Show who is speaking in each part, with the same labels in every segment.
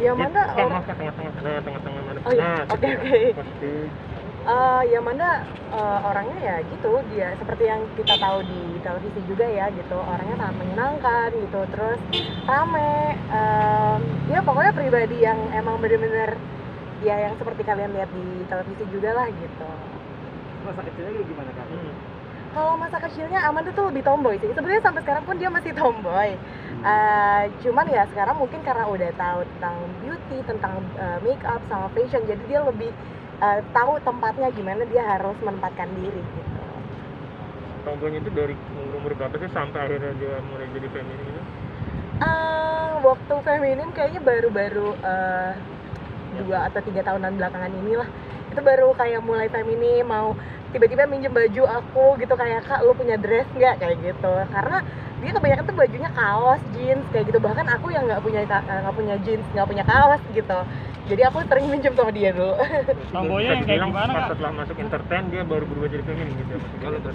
Speaker 1: Ya Manda
Speaker 2: tengah-tengah mana?
Speaker 1: oh ya, oke.
Speaker 2: Pasti.
Speaker 1: Ya Manda orangnya ya gitu, dia seperti yang kita tahu di televisi juga ya gitu, orangnya sangat menyenangkan gitu, terus rame, ya pokoknya pribadi yang emang bener-bener ya yang seperti kalian lihat di televisi juga lah gitu.
Speaker 3: Masa kecilnya gimana Kak?
Speaker 1: Kalau masa kecilnya Amanda tuh lebih tomboy sih. Sebenarnya sampai sekarang pun dia masih tomboy. Cuman ya sekarang mungkin karena udah tahu tentang beauty, tentang make up sama fashion, jadi dia lebih tahu tempatnya gimana dia harus menempatkan diri gitu.
Speaker 2: Tomboynya itu dari umur berapa sih sampai akhirnya dia mulai jadi feminim gitu?
Speaker 1: Waktu feminim kayaknya baru-baru 2 atau 3 tahunan belakangan inilah. Itu baru kayak mulai feminim, mau tiba-tiba minjem baju aku gitu, kayak Kak lu punya dress nggak, kayak gitu. Karena dia kebanyakan tuh bajunya kaos, jeans kayak gitu, bahkan aku yang nggak punya jeans, nggak punya kaos gitu, jadi aku sering minjem sama dia dulu.
Speaker 4: Tomboynya yang kayak gimana Kak?
Speaker 2: Setelah masuk entertain dia baru berubah jadi feminim gitu ya?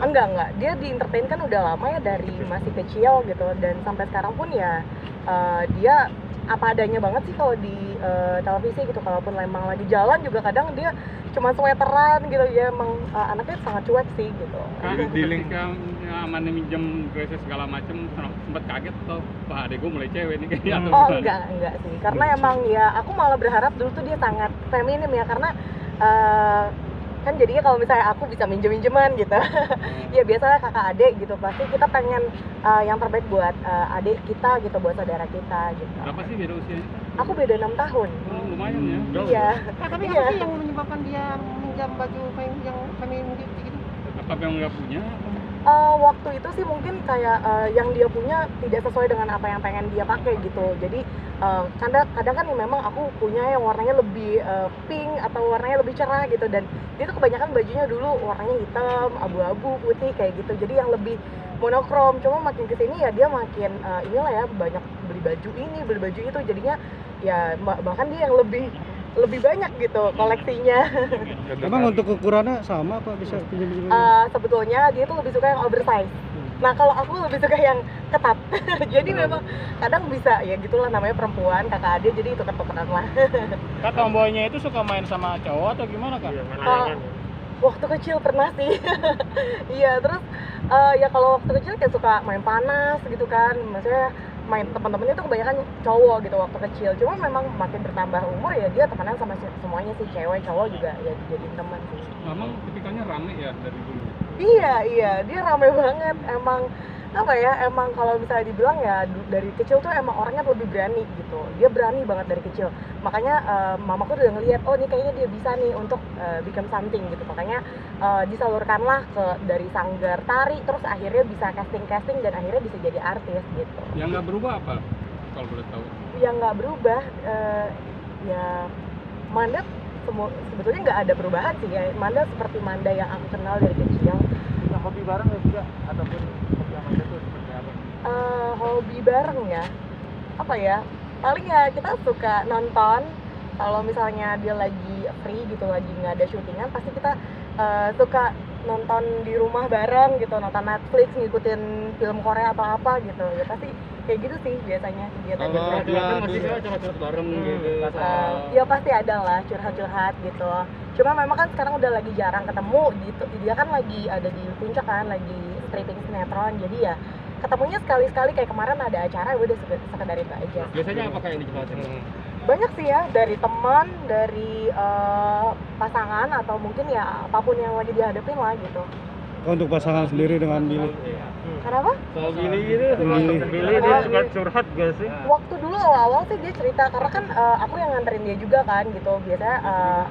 Speaker 1: Enggak, dia di entertain kan udah lama ya, dari masih kecil gitu, dan sampai sekarang pun ya dia apa adanya banget sih kalau di televisi gitu. Kalaupun emang lagi jalan juga kadang dia cuma sweateran gitu ya, emang anaknya sangat cuek sih gitu.
Speaker 4: Di link Amanda minjem dress segala macem, sempet kaget atau wah adek gue mulai cewek nih kayaknya atau
Speaker 1: Oh
Speaker 4: gimana?
Speaker 1: enggak sih, karena emang ya aku malah berharap dulu tuh dia sangat feminim ya, karena kan jadinya kalau misalnya aku bisa minjem-minjeman gitu. Ya biasalah kakak adik gitu, pasti kita pengen yang terbaik buat adik kita gitu, buat saudara kita gitu.
Speaker 4: Berapa sih beda usianya?
Speaker 1: Aku beda 6 tahun.
Speaker 4: Oh, lumayan ya.
Speaker 1: Iya.
Speaker 5: Tapi
Speaker 1: Iya.
Speaker 5: apa sih yang menyebabkan dia minjam baju yang feminim gitu?
Speaker 4: Apa yang nggak punya?
Speaker 1: Waktu itu sih mungkin kayak yang dia punya tidak sesuai dengan apa yang pengen dia pakai gitu. Jadi kadang kan ya memang aku punya yang warnanya lebih pink atau warnanya lebih cerah gitu, dan dia tuh kebanyakan bajunya dulu warnanya hitam, abu-abu, putih kayak gitu. Jadi yang lebih monokrom. Cuma makin kesini ya dia makin inilah ya, banyak beli baju ini, beli baju itu, jadinya ya bahkan dia yang lebih banyak gitu koleksinya.
Speaker 3: Emang untuk ukurannya sama apa bisa pinjam-pinjam?
Speaker 1: Sebetulnya dia tuh lebih suka yang oversize. Nah kalau aku lebih suka yang ketat. Jadi memang kadang bisa ya gitulah, namanya perempuan, kakak adik, jadi itu tukeran lah.
Speaker 4: Kak, tomboynya itu suka main sama cowok atau gimana Kak?
Speaker 2: Iya, main layangan.
Speaker 1: Waktu kecil pernah sih. Iya, terus ya kalau waktu kecil kayak suka main panas gitu kan. Maksudnya main teman-temannya tuh kebanyakan cowok gitu waktu kecil. Cuma memang makin bertambah umur ya dia temenan sama semuanya sih, cewek cowok juga ya jadi teman sih.
Speaker 4: Memang tipikalnya rame ya dari dulu.
Speaker 1: Iya, dia rame banget. Emang apa ya, emang kalau misalnya dibilang ya dari kecil tuh emang orangnya lebih berani gitu. Dia berani banget dari kecil. Makanya mamaku udah ngeliat, oh nih kayaknya dia bisa nih untuk become something gitu. Makanya disalurkanlah dari sanggar tari, terus akhirnya bisa casting dan akhirnya bisa jadi artis gitu.
Speaker 4: Yang nggak berubah apa kalau boleh tahu?
Speaker 1: Yang nggak berubah ya Manda sebetulnya nggak ada perubahan sih ya. Manda seperti Manda yang aku kenal dari kecil.
Speaker 3: Nah, hobi bareng ya juga ataupun hobi Amanda tuh seperti apa?
Speaker 1: Hobi bareng ya, apa ya, paling ya kita suka nonton. Kalau misalnya dia lagi free gitu, lagi nggak ada syutingan, pasti kita suka nonton di rumah bareng gitu, nonton Netflix, ngikutin film Korea atau apa gitu ya, pasti kayak gitu sih biasanya kegiatan
Speaker 4: Kalau
Speaker 1: kita.
Speaker 4: dia masih curhat bareng gitu.
Speaker 1: Ya pasti ada lah curhat-curhat gitu. Cuma memang kan sekarang udah lagi jarang ketemu gitu. Dia kan lagi ada di puncak kan, lagi stripping sinetron. Jadi ya ketemunya sekali-sekali, kayak kemarin ada acara udah sekedar itu aja.
Speaker 4: Biasanya apa kayak yang dijelasin?
Speaker 1: Banyak sih ya, dari teman, dari pasangan, atau mungkin ya apapun yang lagi dihadapin lah gitu.
Speaker 3: Untuk pasangan sendiri dengan Billy.
Speaker 1: Kenapa?
Speaker 4: Soal Billy gitu.
Speaker 2: Billy dia suka curhat gak sih?
Speaker 1: Waktu dulu awal-awal sih dia cerita, karena kan aku yang nganterin dia juga kan gitu. Biasanya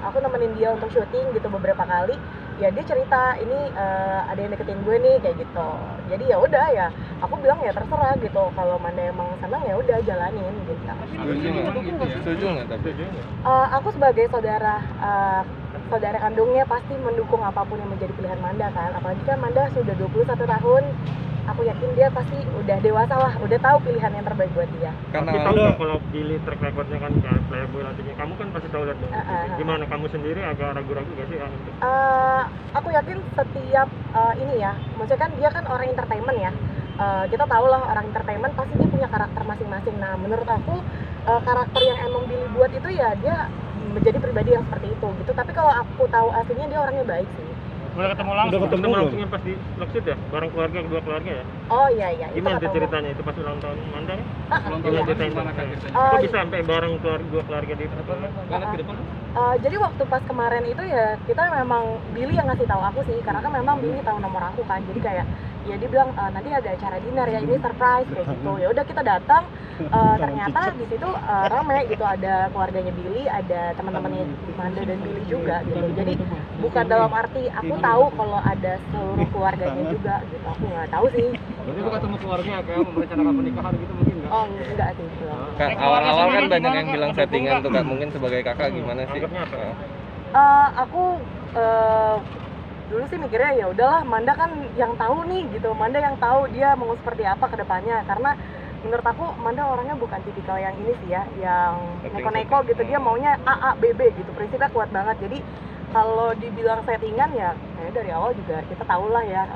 Speaker 1: aku nemenin dia untuk syuting gitu beberapa kali. Ya dia cerita, ini ada yang deketin gue nih kayak gitu. Jadi ya udah ya, aku bilang ya terserah gitu. Kalau Manda emang senang ya udah jalanin gitu.
Speaker 4: Setuju nggak tapi?
Speaker 1: Aku sebagai saudara kandungnya pasti mendukung apapun yang menjadi pilihan Manda kan. Apalagi kan Manda sudah 21 tahun. Aku yakin dia pasti udah dewasa lah, udah tahu pilihan yang terbaik buat dia.
Speaker 2: Tapi tahu nggak kalau Billy track recordnya kan kayak playboy lagunya, kamu kan pasti tahu lihat dong. Gimana kamu sendiri agak ragu-ragu gak sih?
Speaker 1: Aku yakin setiap ini ya, maksudnya kan dia kan orang entertainment ya. Kita tahu lah orang entertainment pasti dia punya karakter masing-masing. Nah menurut aku karakter yang emang Billy buat itu ya dia menjadi pribadi yang seperti itu gitu. Tapi kalau aku tahu aslinya dia orangnya baik sih.
Speaker 2: Udah ketemu langsung yang pas di Loksit ya, bareng keluarga, kedua keluarga ya.
Speaker 1: Oh iya iya.
Speaker 2: Gimana tuh ceritanya itu pas ulang tahun Manda?
Speaker 4: Ulang tahun
Speaker 2: Gimana
Speaker 4: ceritain
Speaker 2: ceritanya?
Speaker 4: mana Kak ceritanya?
Speaker 2: Kok bisa sampai bareng dua keluarga di
Speaker 4: Banget ke depan.
Speaker 1: Jadi waktu pas kemarin itu ya kita memang Billy yang ngasih tahu aku sih, karena kan memang Billy tahu nomor aku kan. Jadi kayak ya dia bilang nanti ada acara dinner ya, ini surprise kayak gitu. Ya udah kita datang, ternyata di situ rame gitu, ada keluarganya Billy, ada teman-temannya Manda dan Billy juga gitu. Jadi bukan dalam arti aku tahu kalau ada seluruh keluarganya juga gitu. Aku nggak tahu sih.
Speaker 3: Berarti lu ketemu keluarga kayak merencanakan pernikahan gitu mungkin nggak?
Speaker 1: Oh enggak sih belum.
Speaker 6: Kak, awal-awal kan banyak yang bilang settingan tuh Kak, mungkin sebagai kakak gimana sih?
Speaker 2: Anggapnya apa?
Speaker 1: Aku dulu sih mikirnya ya udahlah, Manda kan yang tahu nih gitu, Manda yang tahu dia mau seperti apa ke depannya, karena menurut aku Manda orangnya bukan tipikal yang ini sih ya, yang neko-neko gitu, dia maunya A B B gitu, prinsipnya kuat banget. Jadi kalau dibilang settingan ya kayak dari awal juga kita tahu lah ya,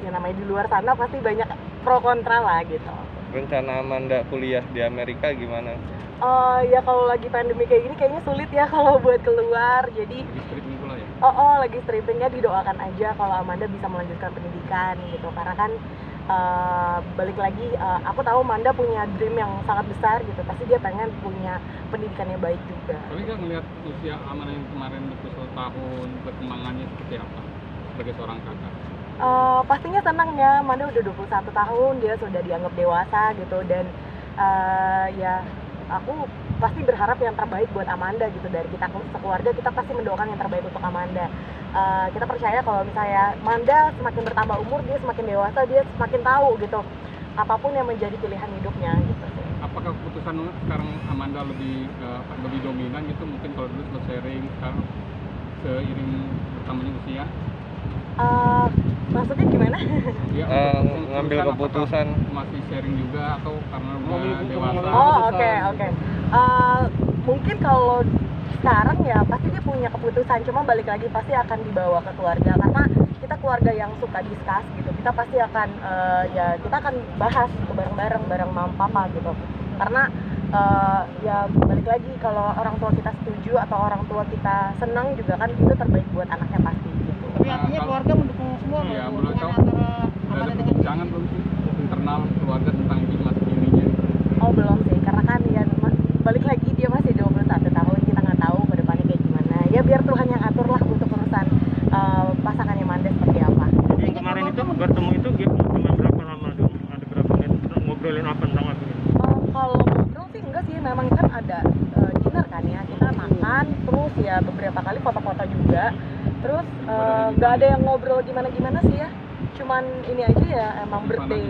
Speaker 1: yang namanya di luar sana pasti banyak pro kontra lah gitu.
Speaker 6: Rencana Amanda kuliah di Amerika gimana?
Speaker 1: Ya kalau lagi pandemi kayak gini kayaknya sulit ya kalau buat keluar, jadi
Speaker 4: Di stripping pula ya.
Speaker 1: lagi strippingnya, didoakan aja kalau Amanda bisa melanjutkan pendidikan gitu, karena kan balik lagi aku tahu Amanda punya dream yang sangat besar gitu, pasti dia pengen punya pendidikan yang baik juga.
Speaker 4: Tapi kan ngeliat usia Amanda yang kemarin 21 tahun, perkembangannya seperti apa sebagai seorang kakak?
Speaker 1: Pastinya senangnya, Amanda udah 21 tahun, dia sudah dianggap dewasa gitu, dan ya aku pasti berharap yang terbaik buat Amanda gitu. Dari kita sekeluarga kita pasti mendoakan yang terbaik untuk Amanda. Kita percaya kalau misalnya Amanda semakin bertambah umur, dia semakin dewasa, dia semakin tahu gitu apapun yang menjadi pilihan hidupnya gitu.
Speaker 4: Apakah keputusan sekarang Amanda lebih dominan gitu, mungkin kalau dulu sempat sharing, sekarang seiring bertambahnya usia?
Speaker 1: Maksudnya gimana?
Speaker 4: Ya,
Speaker 6: Ngambil keputusan
Speaker 4: masih sharing juga atau karena udah dewasa?
Speaker 1: Oke. Mungkin kalau sekarang ya pasti dia punya keputusan, cuma balik lagi pasti akan dibawa ke keluarga, karena kita keluarga yang suka discuss gitu. Kita pasti akan kita akan bahas gitu bareng mama papa gitu. Karena ya balik lagi, kalau orang tua kita setuju atau orang tua kita senang juga kan itu terbaik buat anaknya pasti gitu.
Speaker 5: Tapi artinya keluarga mendukung semua
Speaker 4: Iya,
Speaker 5: kan?
Speaker 4: belum tahu.
Speaker 5: Hubungan antara
Speaker 4: Udah ada
Speaker 5: Amanda dengan
Speaker 4: perbincangan belum sih internal keluarga tentang ini masih dirinya?
Speaker 1: Oh belum sih, karena kan ya balik lagi dia masih 21 tahun, kita nggak tahu ke depannya kayak gimana. Ya biar Tuhan yang atur lah untuk urusan pasangannya Manda seperti apa.
Speaker 2: Jadi kemarin itu bertemu itu cuma berapa lama dong? Ada berapa menit? Ngobrolin apa tentang apa?
Speaker 1: Kalau ngobrol sih enggak sih, memang kan ada dinner kan ya, kita makan, terus ya beberapa kali foto-foto juga. Terus nggak ada yang ngobrol gimana-gimana sih ya, cuman ini aja ya, emang birthday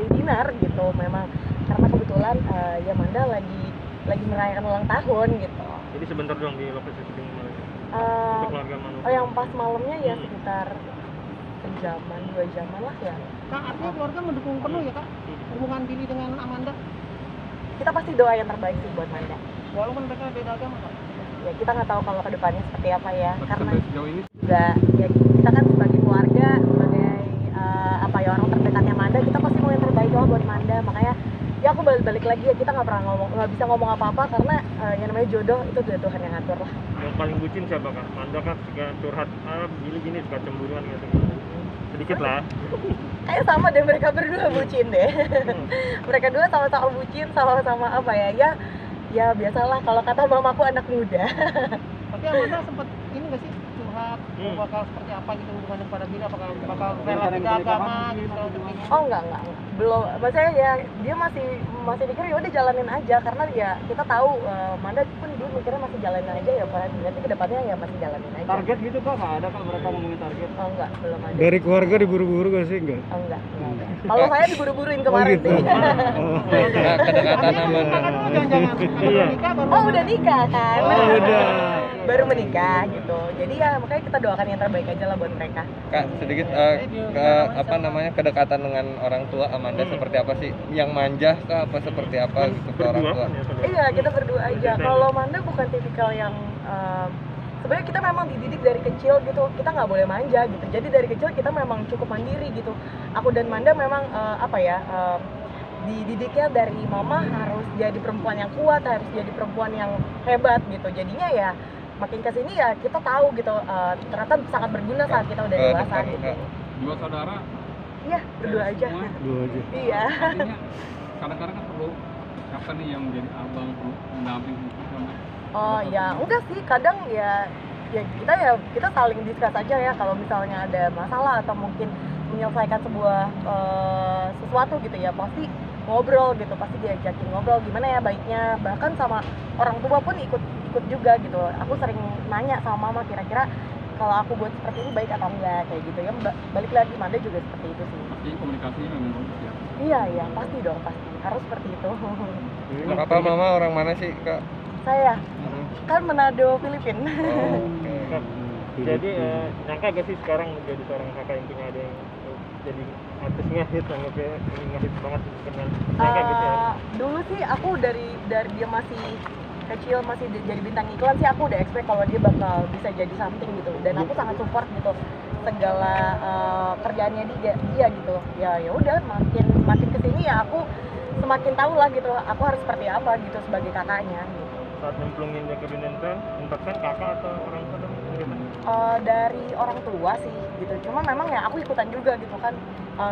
Speaker 1: dinner gitu memang, karena kebetulan ya Manda lagi merayakan ulang tahun gitu.
Speaker 2: Jadi sebentar doang di lokasi syuting kemarin.
Speaker 1: Eh,
Speaker 2: Untuk keluarga Manu.
Speaker 1: yang pas malamnya ya sekitar sejaman 2 jaman lah ya.
Speaker 5: Kak, artinya keluarga mendukung penuh ya Kak hubungan Billy dengan Amanda,
Speaker 1: Kita pasti doa yang terbaik sih buat Manda.
Speaker 5: walaupun mereka beda agama Kak?
Speaker 1: Ya kita nggak tahu kalau kedepannya seperti apa ya, karena
Speaker 4: Sampai sejauh ini
Speaker 1: juga ya kita kan sebagai keluarga, sebagai orang terdekatnya Manda, kita pasti mau yang terbaik lah buat Manda. Makanya ya aku balik lagi ya, kita nggak bisa ngomong apa-apa, karena yang namanya jodoh itu udah Tuhan yang ngatur lah.
Speaker 2: Yang paling bucin siapa Kak? Manda kan suka curhat, gini suka cemburuan gitu. Sedikit lah.
Speaker 1: Kayak sama deh, mereka berdua bucin deh. Mereka dua sama-sama bucin, sama-sama apa ya biasalah kalau kata mamaku anak muda.
Speaker 5: Tapi Amanda sempat ini nggak sih curhat bakal seperti apa gitu hubungannya pada Billy, apakah bakal rela beda agama gitu kalau terjadi?
Speaker 1: Oh enggak, belum. Maksudnya ya dia masih mikir ya udah jalanin aja, karena ya kita tahu Manda pun dia mikirnya masih jalanin aja ya, berarti kedepannya ya masih jalanin aja.
Speaker 3: Target gitu Kak, nggak ada kan mereka ngomongin target?
Speaker 1: Oh enggak, belum ada.
Speaker 3: Dari keluarga diburu-buru gak sih? Enggak?
Speaker 1: Oh enggak. Kalau saya diburu-buruin kemarin
Speaker 3: gitu.
Speaker 1: sih.
Speaker 6: Kak, kedekatan Amanda.
Speaker 5: Jangan-jangan
Speaker 3: Iya.
Speaker 5: nikah baru.
Speaker 1: Oh udah nikah kan?
Speaker 3: Oh, udah.
Speaker 1: Baru menikah gitu. Jadi ya makanya kita doakan yang terbaik aja lah buat mereka.
Speaker 6: Kak, sedikit kedekatan dengan orang tua Amanda seperti apa sih? Yang manja kah apa seperti apa gitu ke orang
Speaker 2: Berdua
Speaker 6: tua?
Speaker 2: kan ya saudara?
Speaker 1: Iya, kita berdua aja. Kalau Manda bukan tipikal yang sebenarnya kita memang dididik dari kecil gitu, kita nggak boleh manja gitu. Jadi dari kecil kita memang cukup mandiri gitu. Aku dan Manda memang dididiknya dari mama harus jadi perempuan yang kuat, harus jadi perempuan yang hebat gitu. Jadinya ya makin kesini ya kita tahu gitu ternyata sangat berguna saat kita udah dewasa gitu.
Speaker 4: Dua saudara
Speaker 1: Iya, berdua aja.
Speaker 4: semua.
Speaker 1: Iya.
Speaker 4: Artinya kadang-kadang kan perlu siapa nih yang jadi abang, perlu mendampingi sampai.
Speaker 1: Oh ya, enggak sih, kadang ya kita saling discuss aja ya kalau misalnya ada masalah atau mungkin menyelesaikan sebuah sesuatu gitu ya, pasti ngobrol gitu, pasti diajakin ngobrol gimana ya baiknya, bahkan sama orang tua pun ikut juga gitu. Aku sering nanya sama mama kira-kira kalau aku buat seperti ini baik atau enggak kayak gitu ya. Balik lagi Manda juga seperti itu sih.
Speaker 4: Pasti komunikasinya memang bagus ya.
Speaker 1: Iya, pasti dong, pasti harus seperti itu.
Speaker 6: Papa mama orang mana sih kak?
Speaker 1: Saya kan Manado, Filipina.
Speaker 6: Oh,
Speaker 2: Kak, jadi nyangka gak sih sekarang jadi seorang kakak yang punya ada yang jadi artis ngehit, anggapnya ngehit banget kenal. Nyangka gitu ya?
Speaker 1: Dulu sih aku dari dia masih kecil, masih jadi bintang iklan sih, aku udah expect kalau dia bakal bisa jadi something gitu, dan aku sangat support gitu segala kerjaannya dia gitu. Ya udah makin kesini ya aku semakin tahu lah gitu aku harus seperti apa gitu sebagai kakaknya gitu.
Speaker 2: Saat nyemplungin dia ke dunia entertain kakak atau orang tua gitu?
Speaker 1: Dari orang tua sih gitu, cuma memang ya aku ikutan juga gitu kan.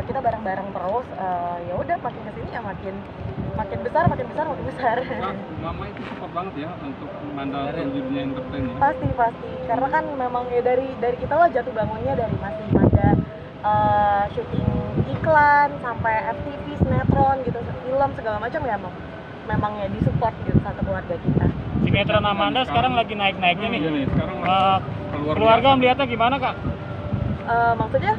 Speaker 1: Kita bareng-bareng terus, ya udah makin kesini ya makin besar.
Speaker 4: Kak, mama itu support banget ya untuk Manda di dunia entertain ya.
Speaker 1: Pasti karena kan memang ya dari kita lah jatuh bangunnya dari masih Manda syuting iklan sampai FTV, sinetron gitu, film segala macam ya memang ya disupport gitu satu keluarga kita.
Speaker 3: Sinetron Amanda sekarang lagi naik-naiknya nih.
Speaker 4: Iya nih, sekarang
Speaker 3: Keluarga melihatnya gimana, Kak?
Speaker 1: Maksudnya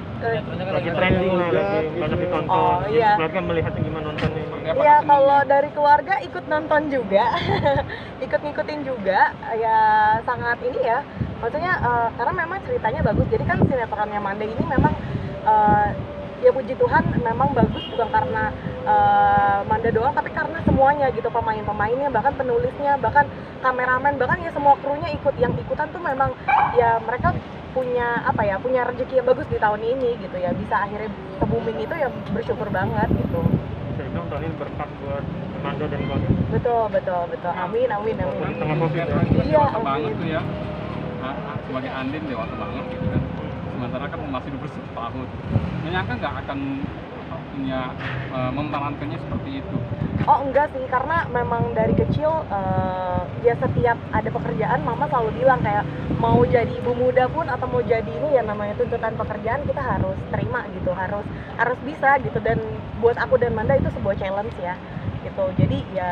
Speaker 2: Lagi trending lah, lagi banyak ditonton.
Speaker 1: Oh,
Speaker 2: Jadi
Speaker 1: iya.
Speaker 2: keluarga melihatnya gimana nontonnya?
Speaker 1: ya kalau dari keluarga ikut nonton juga, ikut ngikutin juga, ya sangat ini ya. Maksudnya karena memang ceritanya bagus. Jadi kan sinetronnya Manda ini memang ya puji Tuhan memang bagus, bukan karena Manda doang, tapi karena semuanya gitu, pemainnya, bahkan penulisnya, bahkan kameramen, bahkan ya semua krunya yang ikutan tuh memang ya mereka punya rezeki yang bagus di tahun ini gitu ya, bisa akhirnya se-booming itu ya bersyukur banget gitu.
Speaker 2: Saya bilang tahun ini berkat buat Manda dan keluarga.
Speaker 1: Betul. Amin.
Speaker 2: Di tengah COVID ya.
Speaker 1: Iya,
Speaker 4: dewasa banget
Speaker 1: amin.
Speaker 4: tuh ya. Sebagai Andin dewasa banget gitu kan. Sementara kan masih 21 tahun. Menyangka nggak akan punya memerankannya seperti itu?
Speaker 1: Oh enggak sih, karena memang dari kecil ya setiap ada pekerjaan mama selalu bilang kayak mau jadi ibu muda pun atau mau jadi ini ya namanya tuntutan pekerjaan kita harus terima gitu, harus bisa gitu. Dan buat aku dan Manda itu sebuah challenge ya gitu, jadi ya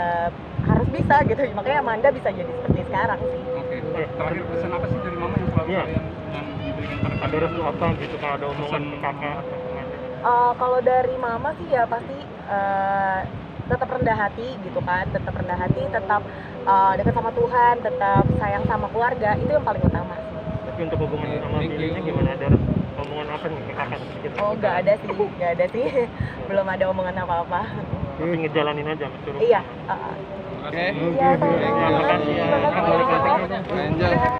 Speaker 1: harus bisa gitu, makanya Manda bisa jadi seperti sekarang sih.
Speaker 4: Oke, terakhir pesan apa sih dari mama yang selalu
Speaker 2: Iya.
Speaker 4: kalian yang diberikan pada
Speaker 2: Ada
Speaker 4: kalian?
Speaker 2: restu apa gitu kalau ada omongan ke kakak atau ke Manda?
Speaker 1: Kalau dari mama sih ya pasti tetap rendah hati gitu kan, tetap dekat sama Tuhan, tetap sayang sama keluarga, itu yang paling utama sih.
Speaker 2: Tapi untuk hubungan sama
Speaker 4: Thank you.
Speaker 2: Billynya gimana, ada omongan apa nih ke kakak sedikit?
Speaker 1: Oh nggak ada sih belum ada omongan apa-apa.
Speaker 2: Tapi ngejalanin aja suruh.
Speaker 1: Iya.
Speaker 6: Oke.
Speaker 1: Iya, sama-sama.
Speaker 2: Terima kasih ya.
Speaker 1: Terima kasih.
Speaker 6: Angel.